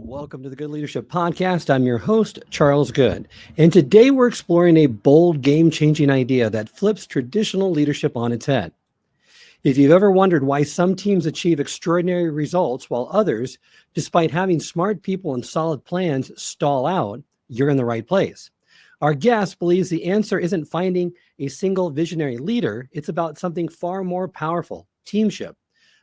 Welcome to the Good Leadership Podcast. I'm your host, Charles Good. And today we're exploring a bold, game-changing idea that flips traditional leadership on its head. If you've ever wondered why some teams achieve extraordinary results while others, despite having smart people and solid plans, stall out, you're in the right place. Our guest believes the answer isn't finding a single visionary leader. It's about something far more powerful, teamship.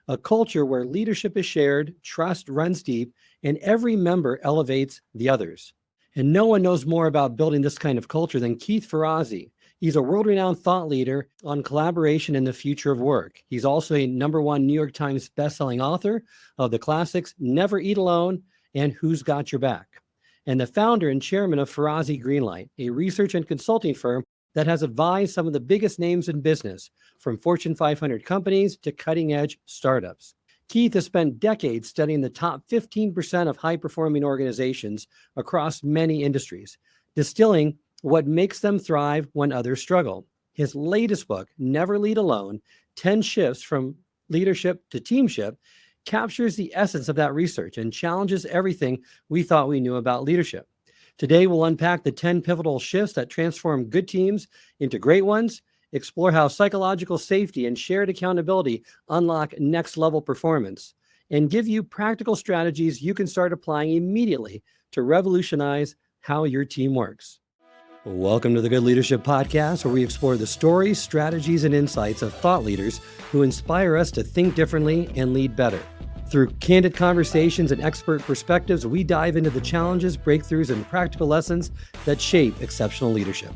A culture where leadership is shared, trust runs deep, and every member elevates the others. And no one knows more about building this kind of culture than Keith Ferrazzi. He's a world-renowned thought leader on collaboration and the future of work. He's also a #1 New York Times bestselling author of the classics Never Eat Alone and Who's Got Your Back, and the founder and chairman of Ferrazzi Greenlight, a research and consulting firm that has advised some of the biggest names in business, from Fortune 500 companies to cutting-edge startups. Keith has spent decades studying the top 15% of high-performing organizations across many industries, distilling what makes them thrive when others struggle. His latest book, Never Lead Alone, 10 Shifts from Leadership to Teamship, captures the essence of that research and challenges everything we thought we knew about leadership. Today, we'll unpack the 10 pivotal shifts that transform good teams into great ones, explore how psychological safety and shared accountability unlock next-level performance, and give you practical strategies you can start applying immediately to revolutionize how your team works. Welcome to the Good Leadership Podcast, where we explore the stories, strategies, and insights of thought leaders who inspire us to think differently and lead better. Through candid conversations and expert perspectives, we dive into the challenges, breakthroughs, and practical lessons that shape exceptional leadership.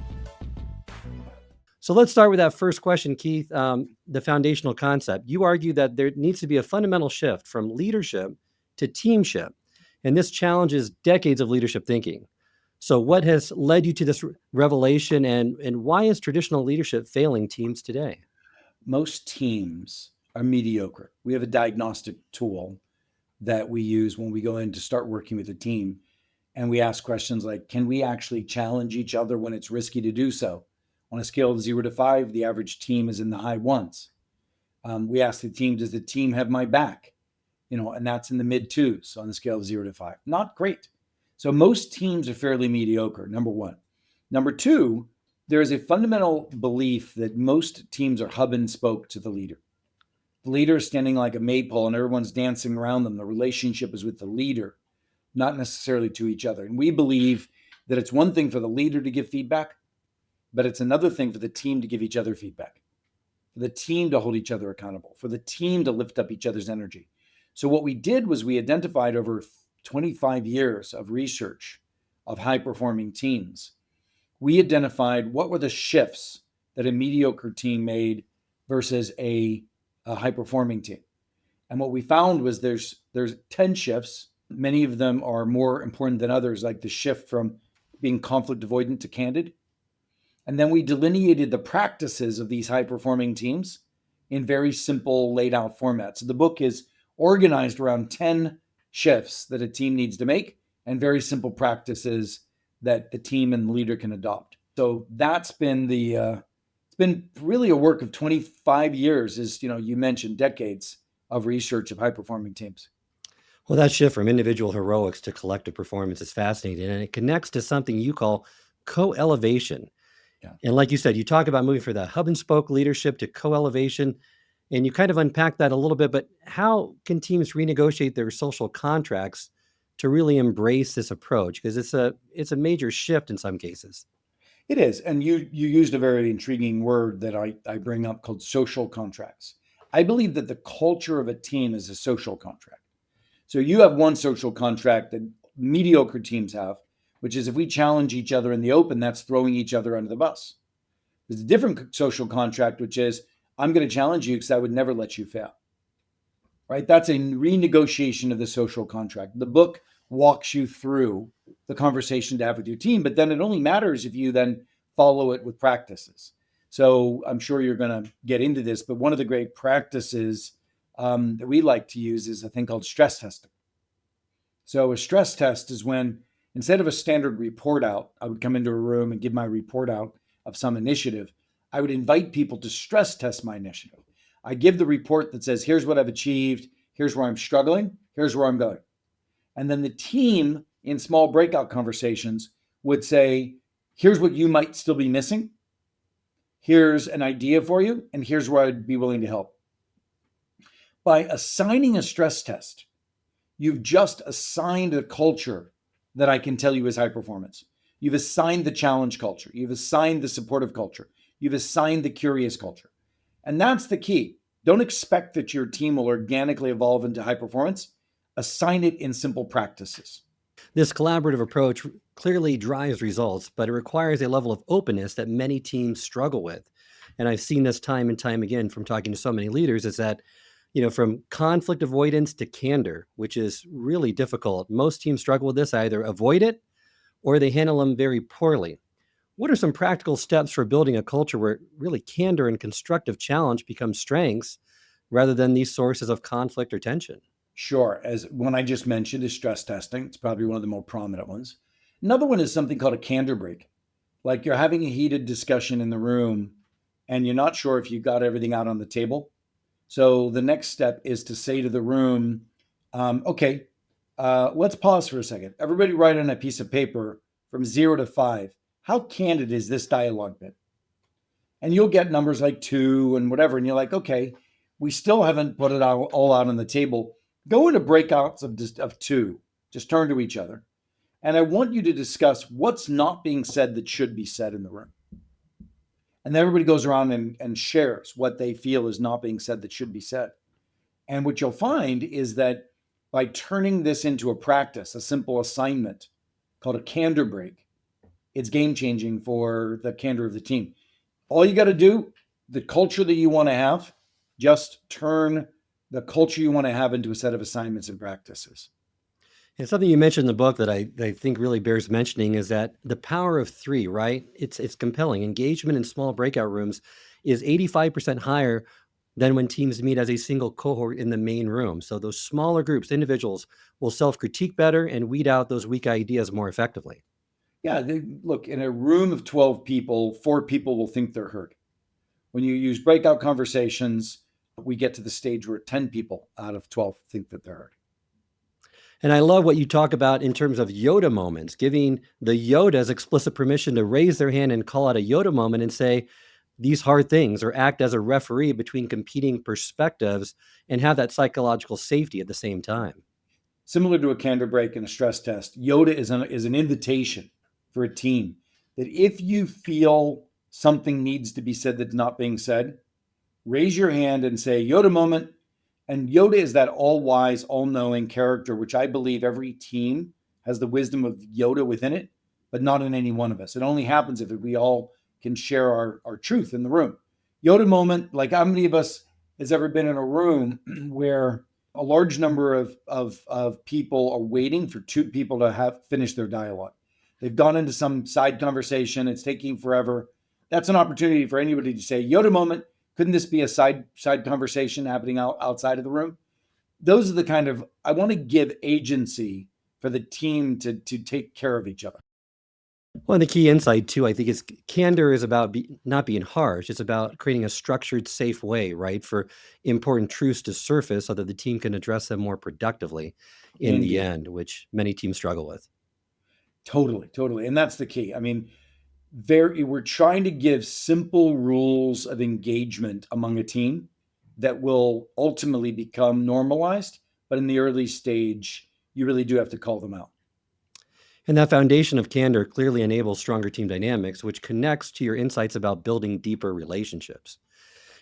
So let's start with that first question, Keith, the foundational concept. You argue that there needs to be a fundamental shift from leadership to teamship, and this challenges decades of leadership thinking. So what has led you to this revelation, and why is traditional leadership failing teams today? Most teams are mediocre. We have a diagnostic tool that we use when we go in to start working with a team. And we ask questions like, can we actually challenge each other when it's risky to do so? On a scale of 0 to 5, the average team is in the high ones. We ask the team, does the team have my back? And that's in the mid 2s on the scale of 0 to 5. Not great. So most teams are fairly mediocre, number one. Number two, there is a fundamental belief that most teams are hub and spoke to the leader. The leader is standing like a maypole and everyone's dancing around them. The relationship is with the leader, not necessarily to each other. And we believe that it's one thing for the leader to give feedback, but it's another thing for the team to give each other feedback, for the team to hold each other accountable, for the team to lift up each other's energy. So what we did was we identified over 25 years of research of high-performing teams. We identified what were the shifts that a mediocre team made versus a high-performing team. And what we found was there's 10 shifts. Many of them are more important than others, like the shift from being conflict avoidant to candid. And then we delineated the practices of these high-performing teams in very simple laid out formats. So the book is organized around 10 shifts that a team needs to make and very simple practices that the team and the leader can adopt. So that's been it's been really a work of 25 years, as you mentioned, decades of research of high-performing teams. Well, that shift from individual heroics to collective performance is fascinating, and it connects to something you call co-elevation. Yeah. And like you said, you talk about moving from the hub and spoke leadership to co-elevation, and you kind of unpack that a little bit, but how can teams renegotiate their social contracts to really embrace this approach? Because it's a major shift in some cases. It is. And you used a very intriguing word that I bring up called social contracts. I believe that the culture of a team is a social contract. So you have one social contract that mediocre teams have, which is if we challenge each other in the open, that's throwing each other under the bus. There's a different social contract, which is I'm going to challenge you because I would never let you fail. Right? That's a renegotiation of the social contract. The book walks you through the conversation to have with your team, but then it only matters if you then follow it with practices. So I'm sure you're going to get into this, but one of the great practices that we like to use is a thing called stress testing. So a stress test is when instead of a standard report out, I would come into a room and give my report out of some initiative. I would invite people to stress test my initiative. I give the report that says, here's what I've achieved, here's where I'm struggling, here's where I'm going. And then the team in small breakout conversations would say, here's what you might still be missing. Here's an idea for you, and here's where I'd be willing to help. By assigning a stress test, you've just assigned a culture that I can tell you is high performance. You've assigned the challenge culture. You've assigned the supportive culture. You've assigned the curious culture. And that's the key. Don't expect that your team will organically evolve into high performance. Assign it in simple practices. This collaborative approach clearly drives results, but it requires a level of openness that many teams struggle with. And I've seen this time and time again from talking to so many leaders is that, from conflict avoidance to candor, which is really difficult. Most teams struggle with this, either avoid it or they handle them very poorly. What are some practical steps for building a culture where really candor and constructive challenge become strengths rather than these sources of conflict or tension? Sure. As one I just mentioned is stress testing. It's probably one of the more prominent ones. Another one is something called a candor break. Like you're having a heated discussion in the room and you're not sure if you got everything out on the table. So the next step is to say to the room, okay, let's pause for a second. Everybody write on a piece of paper from 0 to 5. How candid is this dialogue bit? And you'll get numbers like 2 and whatever. And you're like, okay, we still haven't put it all out on the table. Go into breakouts of 2. Just turn to each other. And I want you to discuss what's not being said that should be said in the room. And then everybody goes around and shares what they feel is not being said that should be said. And what you'll find is that by turning this into a practice, a simple assignment called a candor break, it's game changing for the candor of the team. All you got to do, the culture that you want to have, just turn the culture you want to have into a set of assignments and practices. And something you mentioned in the book that I think really bears mentioning is that the power of 3, right? It's compelling. Engagement in small breakout rooms is 85% higher than when teams meet as a single cohort in the main room. So those smaller groups, individuals, will self-critique better and weed out those weak ideas more effectively. Yeah, look, in a room of 12 people, 4 people will think they're heard. When you use breakout conversations, we get to the stage where 10 people out of 12 think that they're heard. And I love what you talk about in terms of Yoda moments, giving the Yodas explicit permission to raise their hand and call out a Yoda moment and say these hard things, or act as a referee between competing perspectives and have that psychological safety at the same time. Similar to a candor break and a stress test, Yoda is an invitation for a team that if you feel something needs to be said that's not being said, raise your hand and say Yoda moment. And Yoda is that all-wise, all-knowing character, which I believe every team has the wisdom of Yoda within it, but not in any one of us. It only happens if we all can share our truth in the room. Yoda moment, like how many of us has ever been in a room where a large number of people are waiting for 2 people to have finished their dialogue. They've gone into some side conversation. It's taking forever. That's an opportunity for anybody to say, Yoda moment, couldn't this be a side conversation happening outside of the room? Those are the kind of, I want to give agency for the team to take care of each other. Well, and the key insight too, I think, is candor is about not being harsh. It's about creating a structured, safe way, right, for important truths to surface so that the team can address them more productively in the Indeed. end, which many teams struggle with. Totally. And that's the key. I mean, we're trying to give simple rules of engagement among a team that will ultimately become normalized. But in the early stage, you really do have to call them out. And that foundation of candor clearly enables stronger team dynamics, which connects to your insights about building deeper relationships.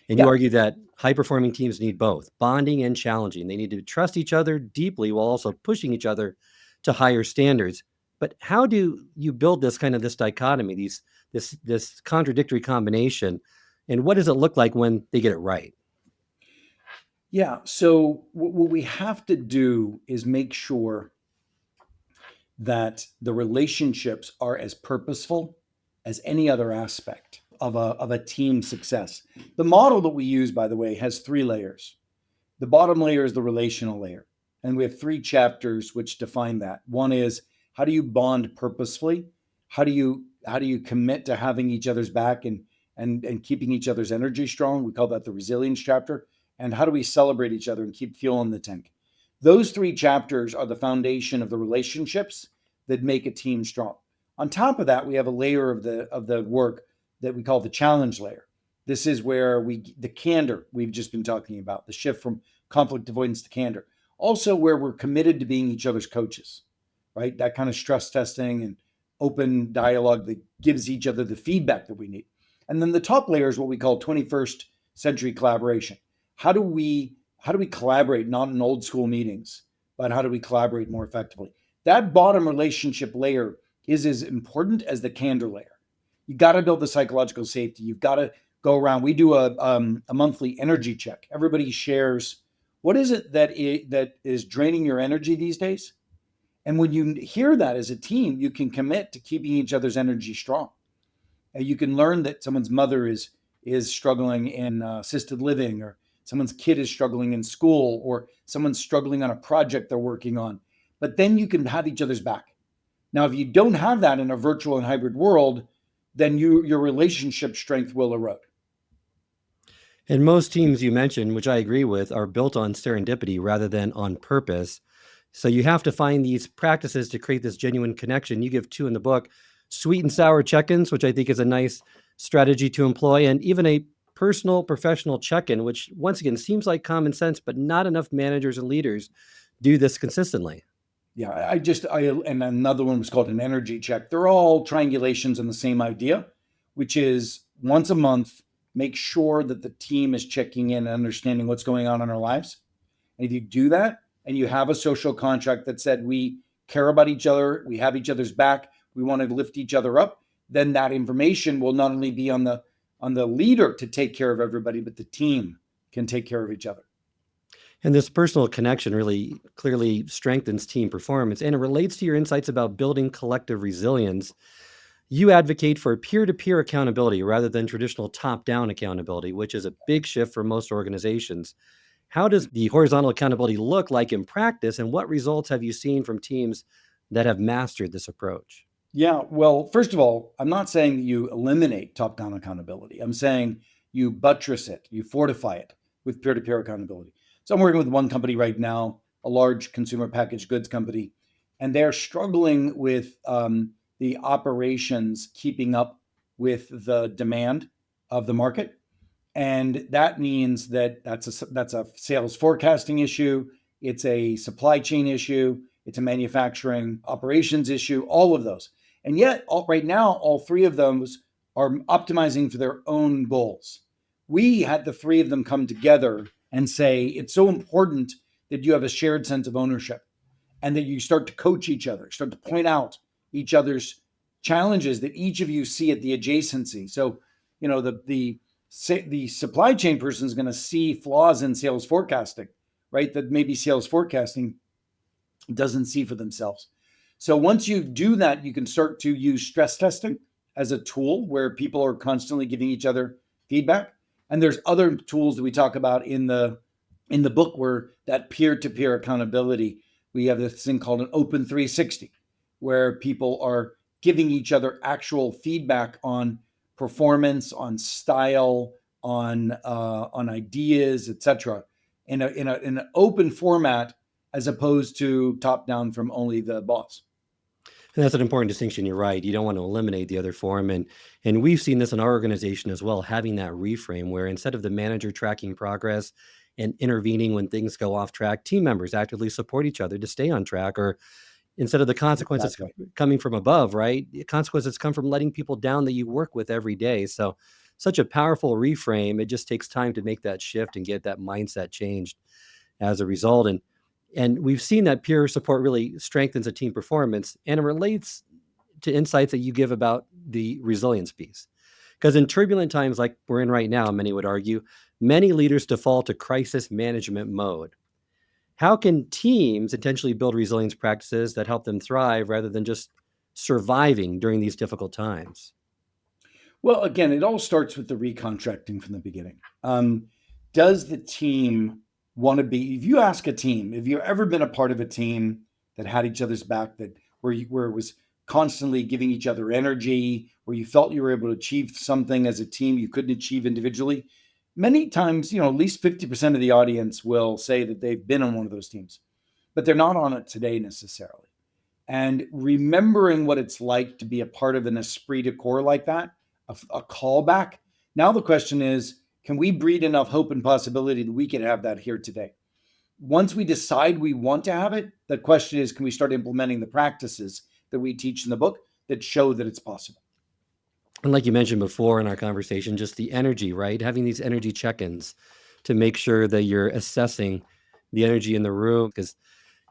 And you Yeah. argue that high performing teams need both bonding and challenging. They need to trust each other deeply while also pushing each other to higher standards. But how do you build this dichotomy, this contradictory combination? And what does it look like when they get it right? Yeah. So what we have to do is make sure that the relationships are as purposeful as any other aspect of a team success. The model that we use, by the way, has 3 layers. The bottom layer is the relational layer. And we have 3 chapters which define that. One is, how do you bond purposefully? How do you commit to having each other's back and keeping each other's energy strong? We call that the resilience chapter. And how do we celebrate each other and keep fuel in the tank? Those three chapters are the foundation of the relationships that make a team strong. On top of that, we have a layer of the work that we call the challenge layer. This is where the candor we've just been talking about, the shift from conflict avoidance to candor. Also where we're committed to being each other's coaches, right? That kind of stress testing and open dialogue that gives each other the feedback that we need. And then the top layer is what we call 21st century collaboration. How do we collaborate, not in old school meetings, but how do we collaborate more effectively? That bottom relationship layer is as important as the candor layer. You got to build the psychological safety. You've got to go around. We do a monthly energy check. Everybody shares, what is it that is draining your energy these days? And when you hear that as a team, you can commit to keeping each other's energy strong. And you can learn that someone's mother is struggling in assisted living, or someone's kid is struggling in school, or someone's struggling on a project they're working on. But then you can have each other's back. Now, if you don't have that in a virtual and hybrid world, then your relationship strength will erode. And most teams you mentioned, which I agree with, are built on serendipity rather than on purpose. So you have to find these practices to create this genuine connection. You give two in the book: sweet and sour check-ins, which I think is a nice strategy to employ, and even a personal professional check-in, which once again seems like common sense, but not enough managers and leaders do this consistently. Yeah, and another one was called an energy check. They're all triangulations on the same idea, which is once a month, make sure that the team is checking in and understanding what's going on in our lives. And if you do that and you have a social contract that said we care about each other, we have each other's back, we want to lift each other up, then that information will not only be on the leader to take care of everybody, but the team can take care of each other. And this personal connection really clearly strengthens team performance, and it relates to your insights about building collective resilience. You advocate for peer-to-peer accountability rather than traditional top-down accountability, which is a big shift for most organizations. How does the horizontal accountability look like in practice, and what results have you seen from teams that have mastered this approach? Yeah, well, first of all, I'm not saying that you eliminate top-down accountability. I'm saying you buttress it, you fortify it with peer-to-peer accountability. So I'm working with one company right now, a large consumer packaged goods company, and they're struggling with the operations keeping up with the demand of the market. And that means that's a sales forecasting issue, it's a supply chain issue, it's a manufacturing operations issue, all of those. And yet, right now, all three of those are optimizing for their own goals. We had the three of them come together and say, it's so important that you have a shared sense of ownership and that you start to coach each other, start to point out each other's challenges that each of you see at the adjacency. So, the supply chain person is going to see flaws in sales forecasting, right? That maybe sales forecasting doesn't see for themselves. So once you do that, you can start to use stress testing as a tool where people are constantly giving each other feedback. And there's other tools that we talk about in the book where that peer-to-peer accountability, we have this thing called an open 360, where people are giving each other actual feedback on performance, on style, on ideas, etc., in an open format as opposed to top down from only the boss. And that's an important distinction. You're right. You don't want to eliminate the other form. And we've seen this in our organization as well, having that reframe where instead of the manager tracking progress and intervening when things go off track, team members actively support each other to stay on track. Or instead of the consequences coming from above, right? The consequences come from letting people down that you work with every day. So such a powerful reframe. It just takes time to make that shift and get that mindset changed as a result. And we've seen that peer support really strengthens a team performance, and it relates to insights that you give about the resilience piece. Because in turbulent times like we're in right now, many would argue, many leaders default to crisis management mode. How can teams intentionally build resilience practices that help them thrive rather than just surviving during these difficult times? Well, again, it all starts with the recontracting from the beginning. Does the team want to be? If you ask a team, have you ever been a part of a team that had each other's back, where it was constantly giving each other energy, where you felt you were able to achieve something as a team you couldn't achieve individually? Many times, at least 50% of the audience will say that they've been on one of those teams. but they're not on it today necessarily. And remembering what it's like to be a part of an esprit de corps like that, a callback. Now the question is, can we breed enough hope and possibility that we can have that here today? Once we decide we want to have it, the question is, can we start implementing the practices that we teach in the book that show that it's possible? And like you mentioned before in our conversation, just the energy, right? Having these energy check-ins to make sure that you're assessing the energy in the room. Because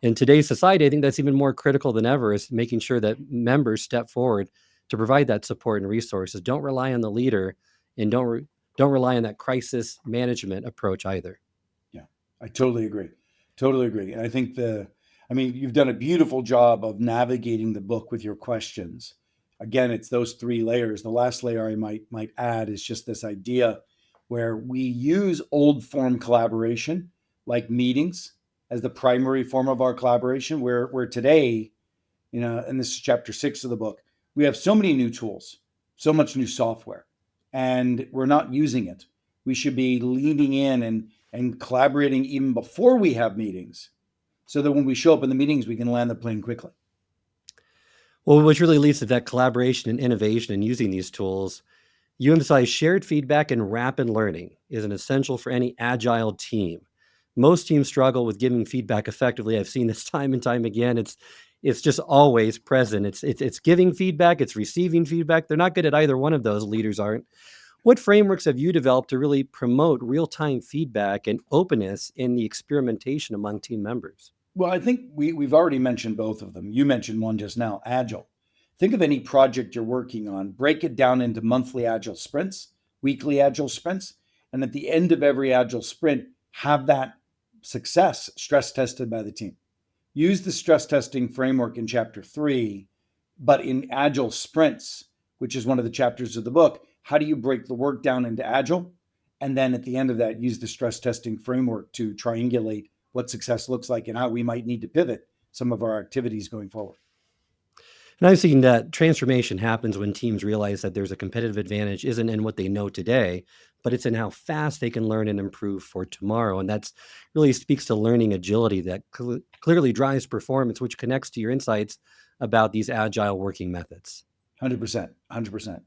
in today's society, I think that's even more critical than ever, is making sure that members step forward to provide that support and resources. Don't rely on the leader, and don't rely on that crisis management approach either. Yeah, I totally agree. Totally agree. And I think you've done a beautiful job of navigating the book with your questions. Again, it's those three layers. The last layer I might add is just this idea where we use old form collaboration, like meetings, as the primary form of our collaboration, where today, and this is chapter 6 of the book, we have so many new tools, so much new software, and we're not using it. We should be leaning in and collaborating even before we have meetings, so that when we show up in the meetings, we can land the plane quickly. Well, which really leads to that collaboration and innovation in using these tools. You emphasize shared feedback and rapid learning is an essential for any agile team. Most teams struggle with giving feedback effectively. I've seen this time and time again. It's just always present. It's giving feedback, it's receiving feedback. They're not good at either one of those. Leaders aren't. What frameworks have you developed to really promote real-time feedback and openness in the experimentation among team members? Well, I think we've already mentioned both of them. You mentioned one just now, Agile. Think of any project you're working on, break it down into monthly Agile sprints, weekly Agile sprints, and at the end of every Agile sprint, have that success stress tested by the team. Use the stress testing framework in chapter 3, but in Agile sprints, which is one of the chapters of the book, how do you break the work down into Agile? And then at the end of that, use the stress testing framework to triangulate what success looks like and how we might need to pivot some of our activities going forward. And I've seen that transformation happens when teams realize that there's a competitive advantage isn't in what they know today, but it's in how fast they can learn and improve for tomorrow. And that's really speaks to learning agility that clearly drives performance, which connects to your insights about these agile working methods. 100%. 100%.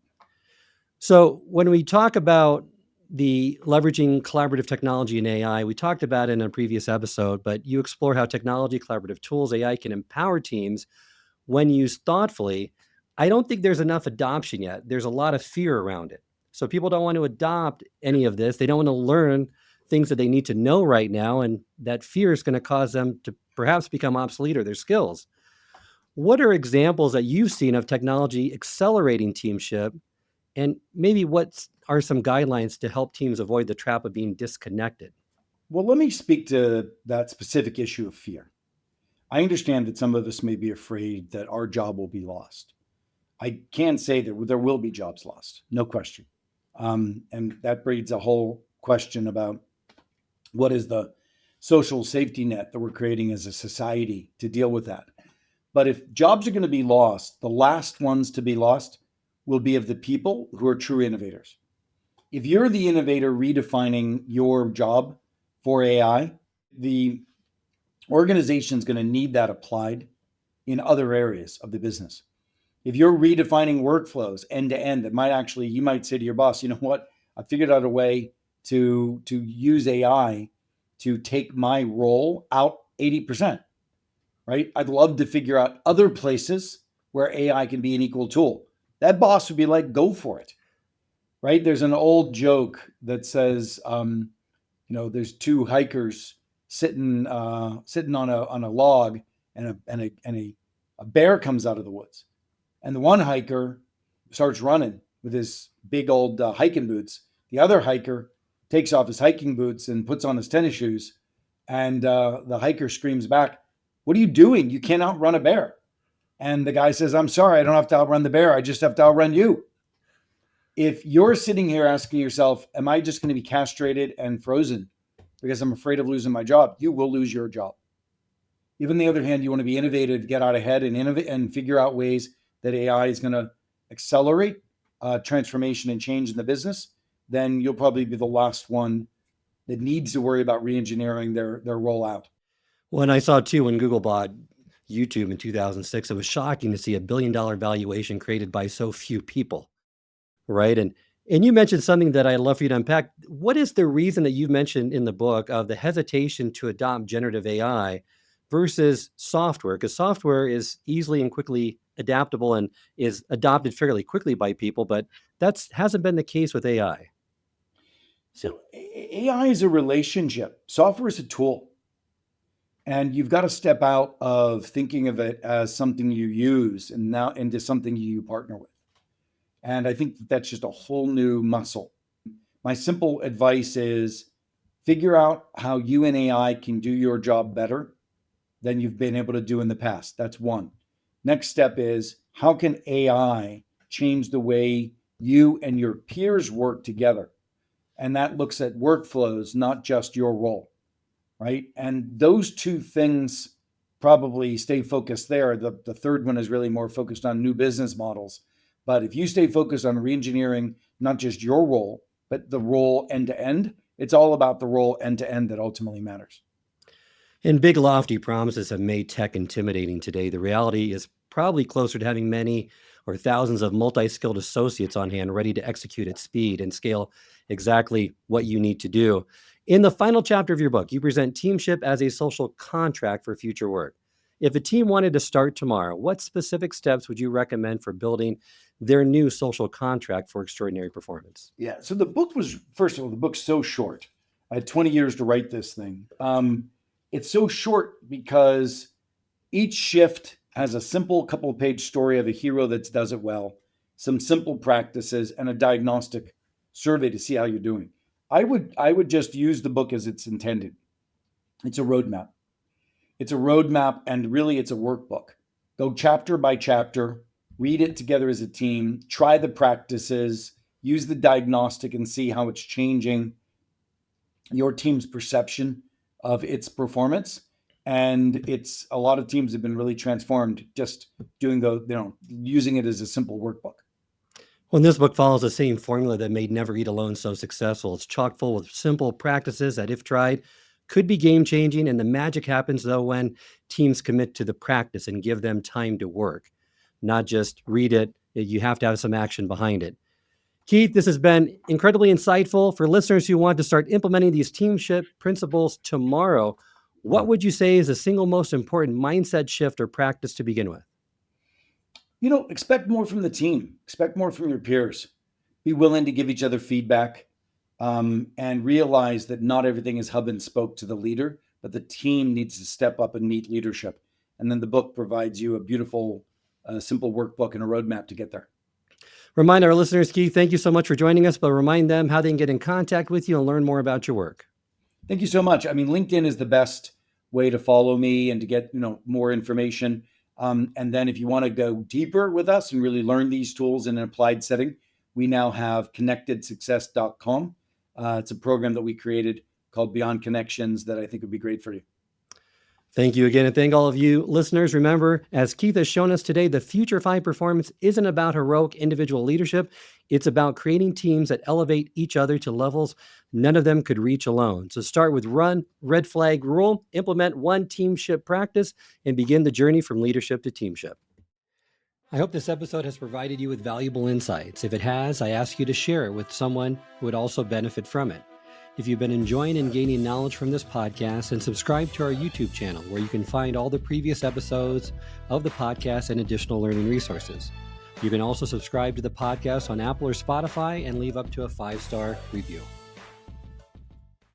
So when we talk about the leveraging collaborative technology and AI, we talked about it in a previous episode, but you explore how technology, collaborative tools, AI can empower teams when used thoughtfully. I don't think there's enough adoption yet. There's a lot of fear around it. So people don't want to adopt any of this. They don't want to learn things that they need to know right now. And that fear is going to cause them to perhaps become obsolete or their skills. What are examples that you've seen of technology accelerating teamship? And maybe what are some guidelines to help teams avoid the trap of being disconnected? Well, let me speak to that specific issue of fear. I understand that some of us may be afraid that our job will be lost. I can say that there will be jobs lost, no question. And that breeds a whole question about what is the social safety net that we're creating as a society to deal with that. But if jobs are going to be lost, the last ones to be lost will be of the people who are true innovators. If you're the innovator redefining your job for AI, the organization is going to need that applied in other areas of the business. If you're redefining workflows end to end, you might say to your boss, you know what, I figured out a way to use AI to take my role out 80%, right? I'd love to figure out other places where AI can be an equal tool. That boss would be like, go for it, right? There's an old joke that says, there's two hikers sitting on a log, and a bear comes out of the woods, and the one hiker starts running with his big old hiking boots. The other hiker takes off his hiking boots and puts on his tennis shoes, and the hiker screams back, "What are you doing? You can't outrun a bear." And the guy says, "I'm sorry, I don't have to outrun the bear. I just have to outrun you." If you're sitting here asking yourself, am I just going to be castrated and frozen because I'm afraid of losing my job? You will lose your job. If on the other hand, you want to be innovative, get out ahead and innovate and figure out ways that AI is going to accelerate transformation and change in the business, then you'll probably be the last one that needs to worry about re-engineering their rollout. When I saw too, when Google bought YouTube in 2006, it was shocking to see $1 billion valuation created by so few people, right? And you mentioned something that I'd love for you to unpack. What is the reason that you've mentioned in the book of the hesitation to adopt generative AI versus software? Because software is easily and quickly adaptable and is adopted fairly quickly by people, but that's hasn't been the case with AI. So AI is a relationship. Software is a tool. And you've got to step out of thinking of it as something you use and now into something you partner with. And I think that's just a whole new muscle. My simple advice is figure out how you and AI can do your job better than you've been able to do in the past. That's one. Next step is how can AI change the way you and your peers work together? And that looks at workflows, not just your role, right? And those two things probably stay focused there. The third one is really more focused on new business models. But if you stay focused on reengineering, not just your role, but the role end to end, it's all about the role end to end that ultimately matters. And big, lofty promises have made tech intimidating today. The reality is probably closer to having many or thousands of multi skilled associates on hand ready to execute at speed and scale exactly what you need to do. In the final chapter of your book, you present Teamship as a social contract for future work. If a team wanted to start tomorrow, what specific steps would you recommend for building their new social contract for extraordinary performance? Yeah. So the book was, first of all, the book's so short. I had 20 years to write this thing. It's so short because each shift has a simple couple of page story of a hero that does it well, some simple practices, and a diagnostic survey to see how you're doing. I would just use the book as it's intended. It's a roadmap. It's a roadmap, and really it's a workbook. Go chapter by chapter, read it together as a team, try the practices, use the diagnostic and see how it's changing your team's perception of its performance. And it's a lot of teams have been really transformed just using it as a simple workbook. Well, this book follows the same formula that made Never Eat Alone so successful. It's chock full with simple practices that, if tried, could be game changing. And the magic happens, though, when teams commit to the practice and give them time to work, not just read it. You have to have some action behind it. Keith, this has been incredibly insightful. For listeners who want to start implementing these teamship principles tomorrow, what would you say is the single most important mindset shift or practice to begin with? Expect more from the team, expect more from your peers, be willing to give each other feedback, and realize that not everything is hub and spoke to the leader, but the team needs to step up and meet leadership. And then the book provides you a beautiful, simple workbook and a roadmap to get there. Remind our listeners, Keith, thank you so much for joining us, but remind them how they can get in contact with you and learn more about your work. Thank you so much. I mean, LinkedIn is the best way to follow me and to get more information. And then if you want to go deeper with us and really learn these tools in an applied setting, we now have connectedsuccess.com. It's a program that we created called Beyond Connections that I think would be great for you. Thank you again. And thank all of you listeners. Remember, as Keith has shown us today, the future of high performance isn't about heroic individual leadership. It's about creating teams that elevate each other to levels none of them could reach alone. So start with run, red flag rule, implement one teamship practice, and begin the journey from leadership to teamship. I hope this episode has provided you with valuable insights. If it has, I ask you to share it with someone who would also benefit from it. If you've been enjoying and gaining knowledge from this podcast, then subscribe to our YouTube channel where you can find all the previous episodes of the podcast and additional learning resources. You can also subscribe to the podcast on Apple or Spotify and leave up to a 5-star review.